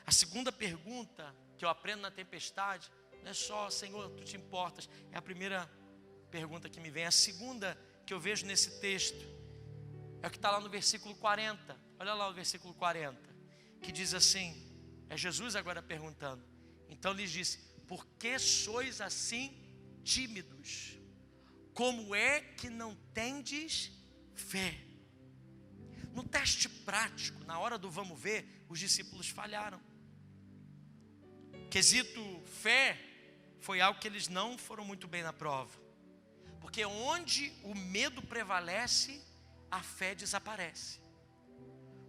A segunda pergunta que eu aprendo na tempestade não é só, Senhor, tu te importas? É a primeira pergunta que me vem. A segunda que eu vejo nesse texto é o que está lá no versículo 40. Olha lá o versículo 40, que diz assim, é Jesus agora perguntando. Então lhes disse, por que sois assim tímidos? Como é que não tendes fé? No teste prático, na hora do vamos ver, os discípulos falharam. Quesito fé foi algo que eles não foram muito bem na prova. Porque onde o medo prevalece, a fé desaparece.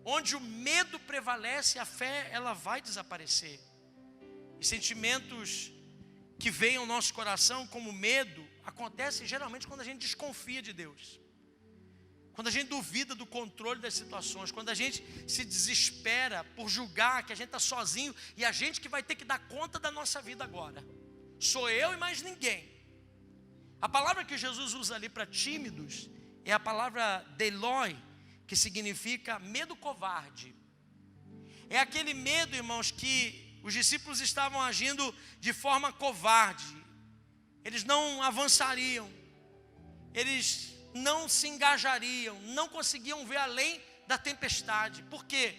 Onde o medo prevalece, a fé ela vai desaparecer. E sentimentos que vêm ao nosso coração como medo, acontecem geralmente quando a gente desconfia de Deus. Quando a gente duvida do controle das situações, quando a gente se desespera por julgar que a gente está sozinho e a gente que vai ter que dar conta da nossa vida agora. Sou eu e mais ninguém. A palavra que Jesus usa ali para tímidos é a palavra deloi, que significa medo covarde. É aquele medo, irmãos, que os discípulos estavam agindo de forma covarde. Eles não avançariam. Eles não se engajariam, não conseguiam ver além da tempestade. Por quê?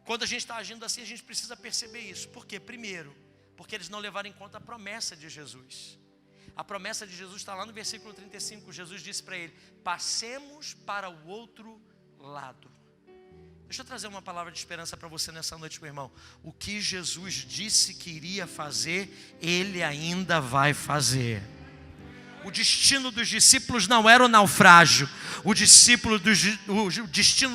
Quando a gente está agindo assim, a gente precisa perceber isso. Por quê? Primeiro, porque eles não levaram em conta a promessa de Jesus. A promessa de Jesus está lá no versículo 35. Jesus disse para ele, passemos para o outro lado. Deixa eu trazer uma palavra de esperança para você nessa noite, meu irmão. O que Jesus disse que iria fazer, Ele ainda vai fazer. O destino dos discípulos não era o naufrágio. O destino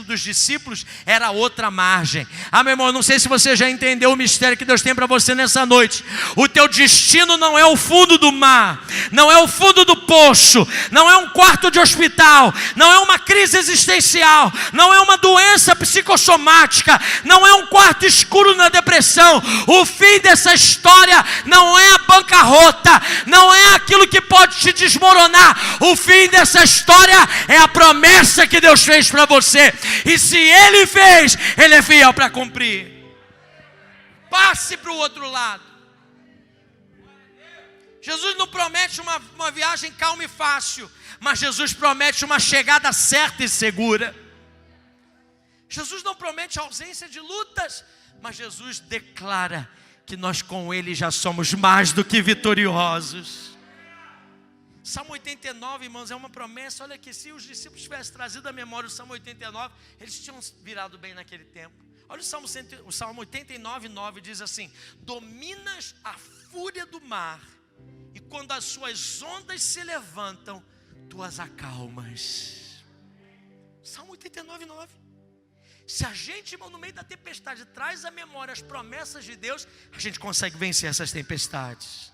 dos discípulos era outra margem. Meu irmão, não sei se você já entendeu o mistério que Deus tem para você nessa noite. O teu destino não é o fundo do mar, não é o fundo do poço, não é um quarto de hospital, não é uma crise existencial, não é uma doença psicossomática, não é um quarto escuro na depressão. O fim dessa história não é a bancarrota, não é aquilo que pode te desmoronar. O fim dessa história é a promessa que Deus fez para você. E se Ele fez, Ele é fiel para cumprir. Passe para o outro lado. Jesus não promete uma viagem calma e fácil, mas Jesus promete uma chegada certa e segura. Jesus não promete ausência de lutas, mas Jesus declara que nós com Ele já somos mais do que vitoriosos. Salmo 89, irmãos, é uma promessa. Olha aqui, se os discípulos tivessem trazido à memória o Salmo 89, eles tinham virado bem naquele tempo. Olha o Salmo 89, 9 diz assim: dominas a fúria do mar, e quando as suas ondas se levantam, tu as acalmas. Salmo 89, 9. Se a gente, irmão, no meio da tempestade, traz à memória as promessas de Deus, a gente consegue vencer essas tempestades.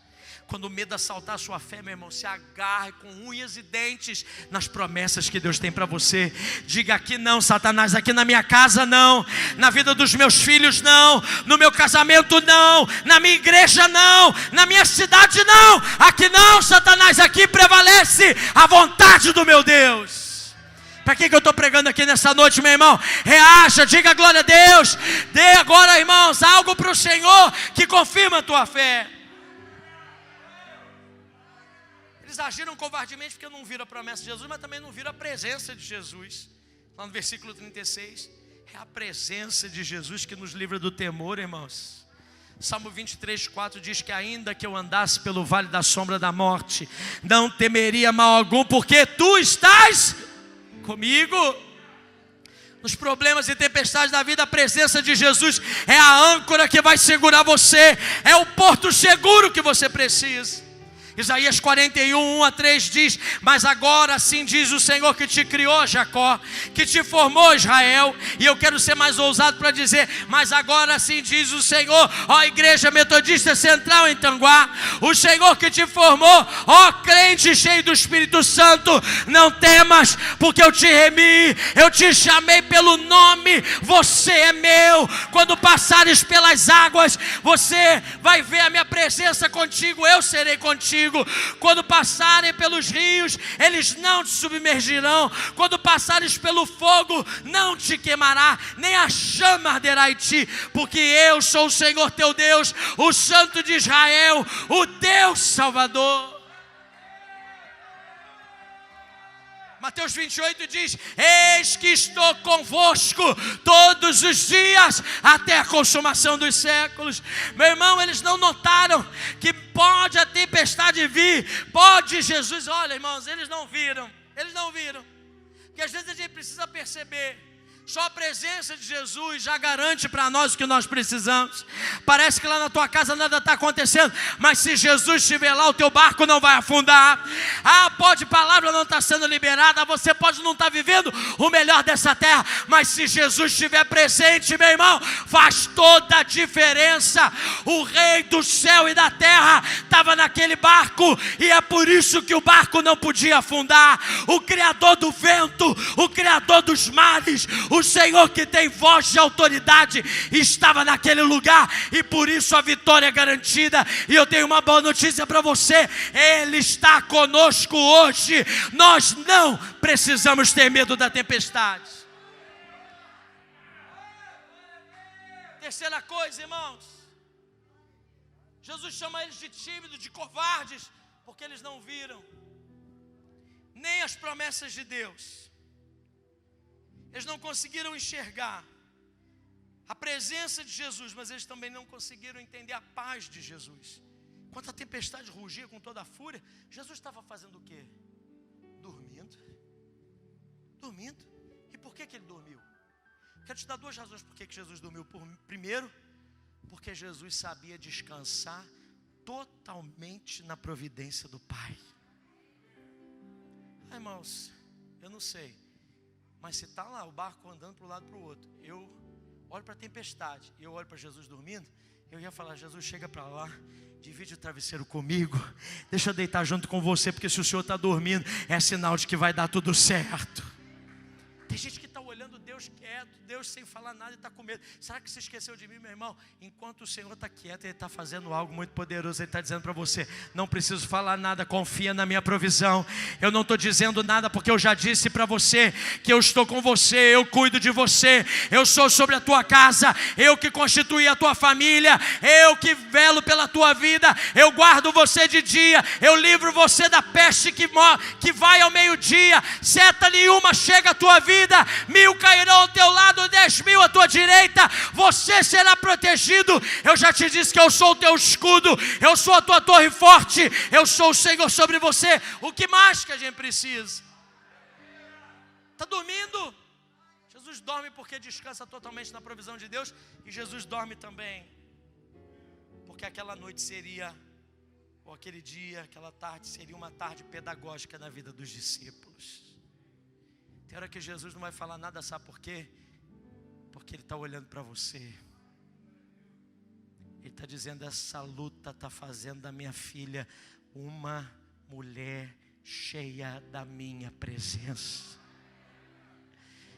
Quando o medo assaltar a sua fé, meu irmão, se agarre com unhas e dentes nas promessas que Deus tem para você. Diga: aqui não, Satanás, aqui na minha casa não, na vida dos meus filhos não, no meu casamento não, na minha igreja não, na minha cidade não, aqui não, Satanás, aqui prevalece a vontade do meu Deus. Para que eu estou pregando aqui nessa noite, meu irmão? Reaja, diga glória a Deus. Dê agora, irmãos, algo para o Senhor que confirma a tua fé. Eles agiram covardemente porque não viram a promessa de Jesus, mas também não viram a presença de Jesus. Lá no versículo 36, é a presença de Jesus que nos livra do temor, irmãos. Salmo 23, 4 diz que ainda que eu andasse pelo vale da sombra da morte, não temeria mal algum, porque tu estás comigo. Nos problemas e tempestades da vida, a presença de Jesus é a âncora que vai segurar você, é o porto seguro que você precisa. Isaías 41, 1 a 3 diz: mas agora assim diz o Senhor que te criou, Jacó, que te formou, Israel. E eu quero ser mais ousado para dizer: mas agora assim diz o Senhor, ó Igreja Metodista Central em Tanguá, o Senhor que te formou, ó crente cheio do Espírito Santo, não temas, porque eu te remi, eu te chamei pelo nome, você é meu. Quando passares pelas águas, você vai ver a minha presença contigo, eu serei contigo. Quando passarem pelos rios, eles não te submergirão. Quando passares pelo fogo, não te queimará, nem a chama arderá em ti, porque eu sou o Senhor teu Deus, o Santo de Israel, o teu Salvador. Mateus 28 diz: eis que estou convosco todos os dias até a consumação dos séculos. Meu irmão, eles não notaram que pode a tempestade vir, pode Jesus. Olha, irmãos, eles não viram. Porque às vezes a gente precisa perceber, só a presença de Jesus já garante para nós o que nós precisamos. Parece que lá na tua casa nada está acontecendo, mas se Jesus estiver lá, o teu barco não vai afundar. Pode palavra não estar sendo liberada, você pode não estar vivendo o melhor dessa terra, mas se Jesus estiver presente, meu irmão, faz toda a diferença. O Rei do céu e da terra estava naquele barco, e é por isso que o barco não podia afundar. O Criador do vento, o Criador dos mares, o Senhor que tem voz de autoridade estava naquele lugar, e por isso a vitória é garantida. E eu tenho uma boa notícia para você: Ele está conosco hoje. Nós não precisamos ter medo da tempestade. Terceira coisa, irmãos, Jesus chama eles de tímidos, de covardes, porque eles não viram nem as promessas de Deus. Eles não conseguiram enxergar a presença de Jesus, mas eles também não conseguiram entender a paz de Jesus. Enquanto a tempestade rugia com toda a fúria, Jesus estava fazendo o quê? Dormindo. E por que ele dormiu? Quero te dar duas razões por que Jesus dormiu. Primeiro, porque Jesus sabia descansar totalmente na providência do Pai. Irmãos, eu não sei, mas se está lá o barco andando para um lado e para o outro, eu olho para a tempestade e eu olho para Jesus dormindo, eu ia falar: Jesus, chega para lá, divide o travesseiro comigo, deixa eu deitar junto com você, porque se o Senhor está dormindo, é sinal de que vai dar tudo certo. Tem gente que está olhando Deus quieto, Deus sem falar nada e está com medo. Será que se esqueceu de mim, meu irmão? Enquanto o Senhor está quieto, Ele está fazendo algo muito poderoso. Ele está dizendo para você: não preciso falar nada, confia na minha provisão. Eu não estou dizendo nada, porque eu já disse para você que eu estou com você, eu cuido de você, eu sou sobre a tua casa, eu que constituí a tua família, eu que velo pela tua vida, eu guardo você de dia, eu livro você da peste que vai ao meio-dia, seta nenhuma chega à tua vida, 1000 cairão cairão ao teu lado, 10.000 à tua direita, você será protegido. Eu já te disse que eu sou o teu escudo, eu sou a tua torre forte, eu sou o Senhor sobre você. O que mais que a gente precisa? Está dormindo? Jesus dorme porque descansa totalmente na provisão de Deus. E Jesus dorme também porque aquela noite seria, ou aquele dia, aquela tarde, seria uma tarde pedagógica na vida dos discípulos. Tem hora que Jesus não vai falar nada, sabe por quê? Porque Ele está olhando para você. Ele está dizendo: essa luta está fazendo da minha filha uma mulher cheia da minha presença.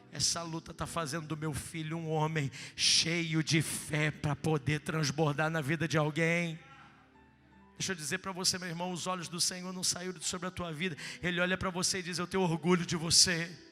Essa luta está fazendo do meu filho um homem cheio de fé para poder transbordar na vida de alguém. Deixa eu dizer para você, meu irmão, os olhos do Senhor não saíram sobre a tua vida. Ele olha para você e diz: eu tenho orgulho de você.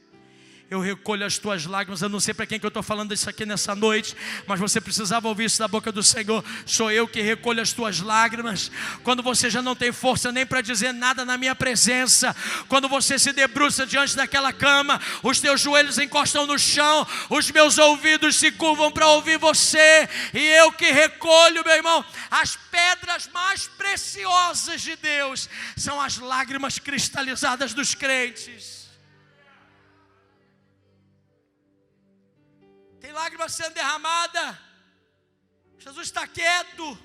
Eu recolho as tuas lágrimas. Eu não sei para quem que eu estou falando isso aqui nessa noite, mas você precisava ouvir isso da boca do Senhor. Sou eu que recolho as tuas lágrimas. Quando você já não tem força nem para dizer nada na minha presença, quando você se debruça diante daquela cama, os teus joelhos encostam no chão, os meus ouvidos se curvam para ouvir você, e eu que recolho, meu irmão, as pedras mais preciosas de Deus são as lágrimas cristalizadas dos crentes. Tem lágrimas sendo derramada. Jesus está quieto.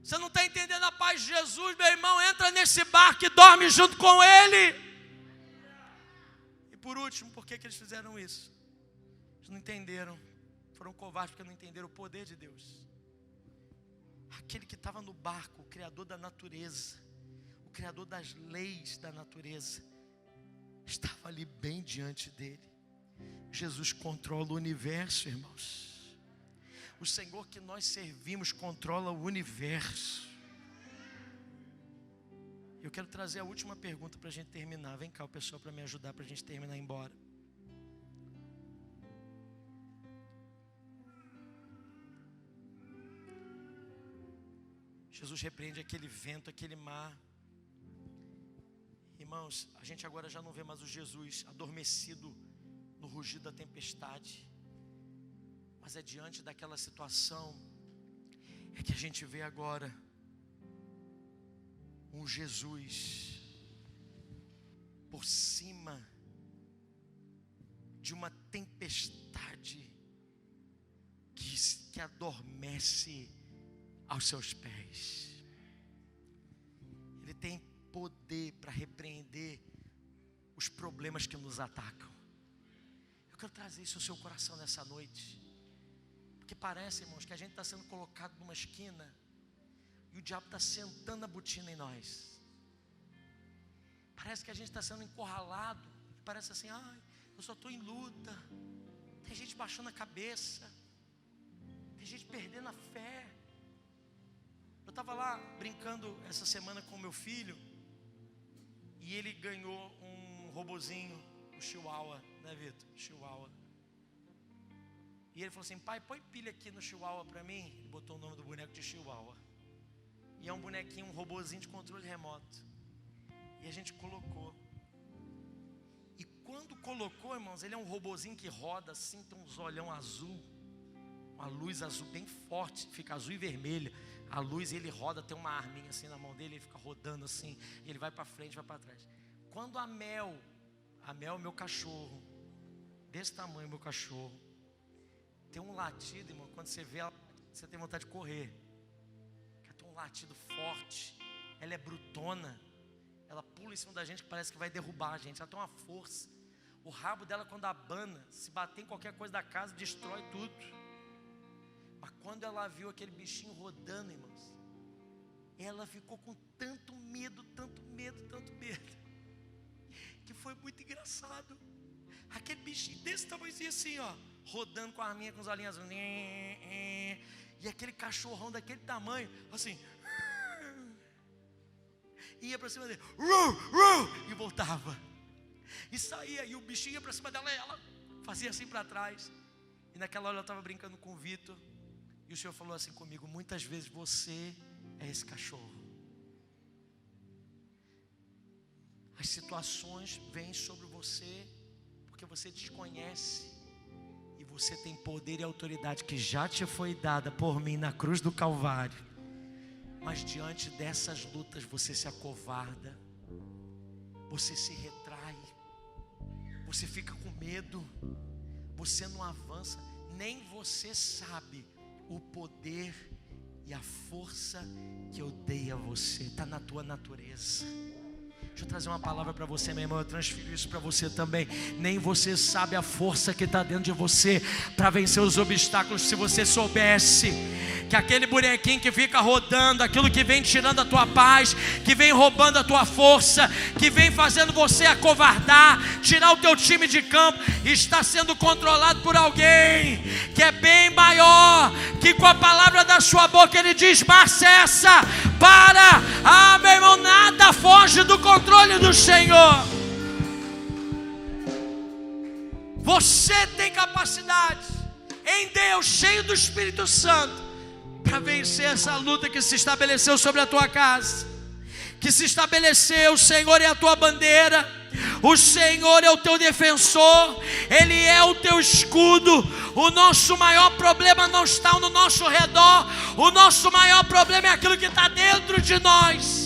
Você não está entendendo a paz de Jesus, meu irmão. Entra nesse barco e dorme junto com Ele. E por último, por que eles fizeram isso? Eles não entenderam. Foram covardes porque não entenderam o poder de Deus. Aquele que estava no barco, o Criador da natureza, o Criador das leis da natureza, estava ali bem diante dele. Jesus controla o universo, irmãos. O Senhor que nós servimos controla o universo. Eu quero trazer a última pergunta para a gente terminar. Vem cá, o pessoal, para me ajudar, para a gente terminar e ir embora. Jesus repreende aquele vento, aquele mar. Irmãos, a gente agora já não vê mais o Jesus adormecido no rugir da tempestade, mas é diante daquela situação é que a gente vê agora um Jesus por cima de uma tempestade que adormece aos seus pés. Ele tem poder para repreender os problemas que nos atacam. Eu quero trazer isso ao seu coração nessa noite, porque parece, irmãos, que a gente está sendo colocado numa esquina e o diabo está sentando a botina em nós. Parece que a gente está sendo encurralado. Parece assim: ai, eu só estou em luta. Tem gente baixando a cabeça, tem gente perdendo a fé. Eu estava lá brincando essa semana com meu filho, e ele ganhou um robozinho, o Chihuahua, né, Vitor? Chihuahua. E ele falou assim: pai, põe pilha aqui no Chihuahua para mim. Ele botou o nome do boneco de Chihuahua. E é um bonequinho, um robozinho de controle remoto. E a gente colocou. E quando colocou, irmãos, ele é um robozinho que roda assim, tem uns olhão azul, uma luz azul bem forte, fica azul e vermelha. A luz, ele roda, tem uma arminha assim na mão dele, ele fica rodando assim, ele vai para frente, vai para trás. Quando a Mel, meu cachorro, desse tamanho, meu cachorro, tem um latido, irmão, quando você vê ela, você tem vontade de correr. Ela tem um latido forte, ela é brutona, ela pula em cima da gente que parece que vai derrubar a gente, ela tem uma força. O rabo dela, quando abana, se bater em qualquer coisa da casa, destrói tudo. Mas quando ela viu aquele bichinho rodando, irmãos, ela ficou com tanto medo, que foi muito engraçado. Aquele bichinho desse tamanhozinho assim, ó, rodando com a arminha, com os olhinhos azuis, e aquele cachorrão daquele tamanho, assim, ia para cima dele, e voltava, e saía, e o bichinho ia para cima dela, e ela fazia assim para trás. E naquela hora eu estava brincando com o Vitor, e o Senhor falou assim comigo: muitas vezes você é esse cachorro. As situações vêm sobre você porque você desconhece você tem poder e autoridade que já te foi dada por mim na cruz do Calvário. Mas diante dessas lutas você se acovarda, você se retrai, você fica com medo, você não avança, nem você sabe o poder e a força que eu dei a você, está na tua natureza. Deixa eu trazer uma palavra para você, meu irmão. Eu transfiro isso para você também. Nem você sabe a força que está dentro de você para vencer os obstáculos. Se você soubesse que aquele bonequinho que fica rodando, aquilo que vem tirando a tua paz, que vem roubando a tua força, que vem fazendo você acovardar, tirar o teu time de campo, está sendo controlado por alguém que é bem maior, que com a palavra da sua boca ele diz: mas cessa, para. Meu irmão, nada foge do controle do Senhor. Você tem capacidade em Deus, cheio do Espírito Santo, para vencer essa luta que se estabeleceu sobre a tua casa, que se estabeleceu. O Senhor é a tua bandeira, o Senhor é o teu defensor, Ele é o teu escudo. O nosso maior problema não está no nosso redor, o nosso maior problema é aquilo que está dentro de nós.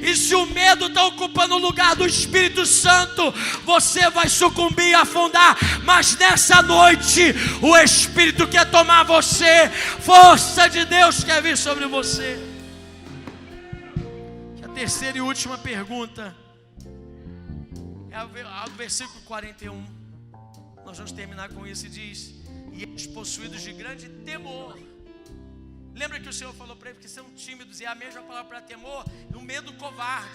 E se o medo está ocupando o lugar do Espírito Santo, você vai sucumbir e afundar. Mas nessa noite, o Espírito quer tomar você, força de Deus quer vir sobre você. A terceira e última pergunta é o versículo 41. Nós vamos terminar com isso e diz: e eles possuídos de grande temor. Lembra que o Senhor falou para eles que são tímidos, e é a mesma palavra para temor, o medo covarde.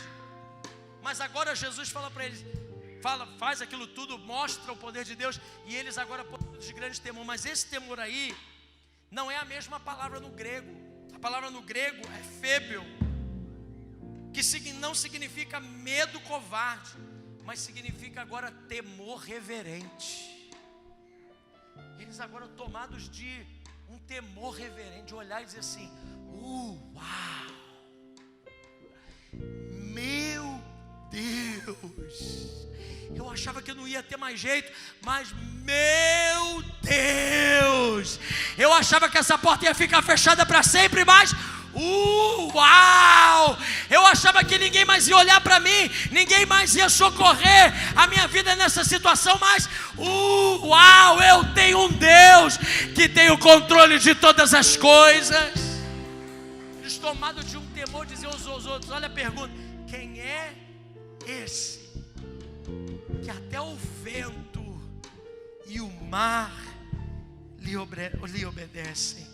Mas agora Jesus fala para eles, faz aquilo tudo, mostra o poder de Deus, e eles agora possuídos de grande temor. Mas esse temor aí não é a mesma palavra no grego. A palavra no grego é fébio, que não significa medo covarde, mas significa agora temor reverente. Eles agora tomados de um temor reverente, de olhar e dizer assim: uau, meu Deus, eu achava que não ia ter mais jeito, mas meu Deus, eu achava que essa porta ia ficar fechada para sempre, mas uau, eu achava que ninguém mais ia olhar para mim, ninguém mais ia socorrer a minha vida nessa situação, mas uau, eu tenho um Deus que tem o controle de todas as coisas. Eles tomados de um temor diziam uns aos outros: olha a pergunta, quem é esse que até o vento e o mar lhe obedecem?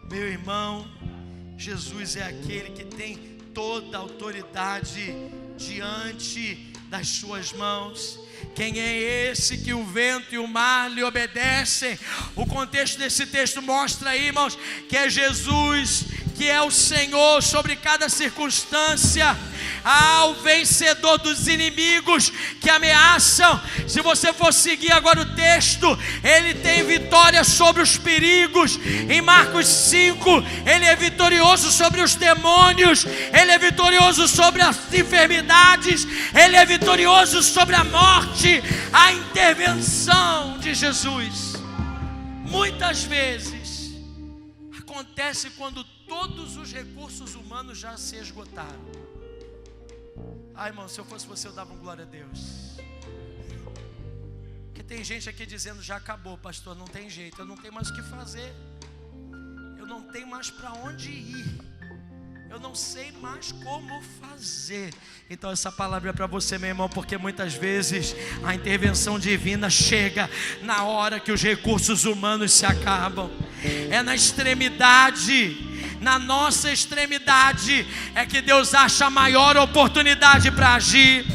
Meu irmão, Jesus é aquele que tem toda a autoridade diante das suas mãos. Quem é esse que o vento e o mar lhe obedecem? O contexto desse texto mostra aí, irmãos, que é Jesus, que é o Senhor sobre cada circunstância, ao vencedor dos inimigos que ameaçam. Se você for seguir agora o texto, ele tem vitória sobre os perigos. Em Marcos 5, ele é vitorioso sobre os demônios, ele é vitorioso sobre as enfermidades, ele é vitorioso sobre a morte. A intervenção de Jesus muitas vezes acontece quando todos os recursos humanos já se esgotaram. Irmão, se eu fosse você, eu dava um glória a Deus. Porque tem gente aqui dizendo: já acabou, pastor, não tem jeito, eu não tenho mais o que fazer, eu não tenho mais para onde ir, eu não sei mais como fazer. Então essa palavra é para você, meu irmão, porque muitas vezes a intervenção divina chega na hora que os recursos humanos se acabam. É na extremidade, na nossa extremidade, é que Deus acha a maior oportunidade para agir.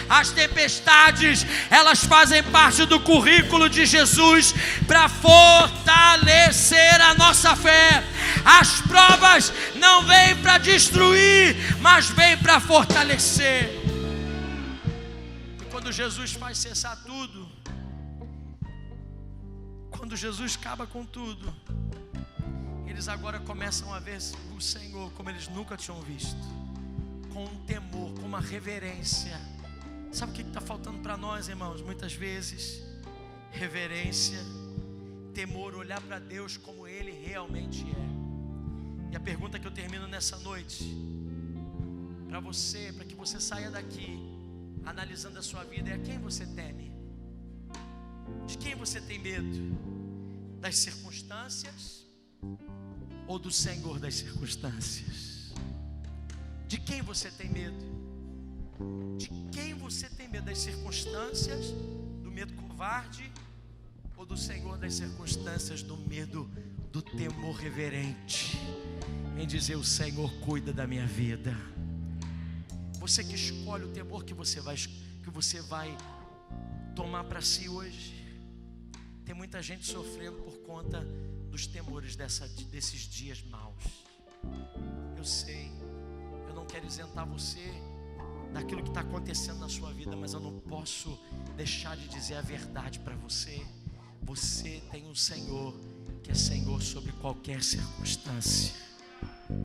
As tempestades, elas fazem parte do currículo de Jesus para fortalecer a nossa fé. As provas não vêm para destruir, mas vêm para fortalecer. E quando Jesus faz cessar tudo, quando Jesus acaba com tudo, eles agora começam a ver o Senhor como eles nunca tinham visto, com um temor, com uma reverência. Sabe o que está faltando para nós, irmãos? Muitas vezes, reverência, temor, olhar para Deus como Ele realmente é. E a pergunta que eu termino nessa noite, para você, para que você saia daqui analisando a sua vida, é: a quem você teme? De quem você tem medo? Das circunstâncias ou do Senhor das circunstâncias? De quem você tem medo? De quem você tem medo? Das circunstâncias, do medo covarde, ou do Senhor das circunstâncias, do medo, do temor reverente, em dizer: o Senhor cuida da minha vida? Você que escolhe o temor que você vai tomar para si hoje. Tem muita gente sofrendo por conta dos temores desses dias maus. Eu sei, eu não quero isentar você daquilo que está acontecendo na sua vida, mas eu não posso deixar de dizer a verdade para você. Você tem um Senhor que é Senhor sobre qualquer circunstância.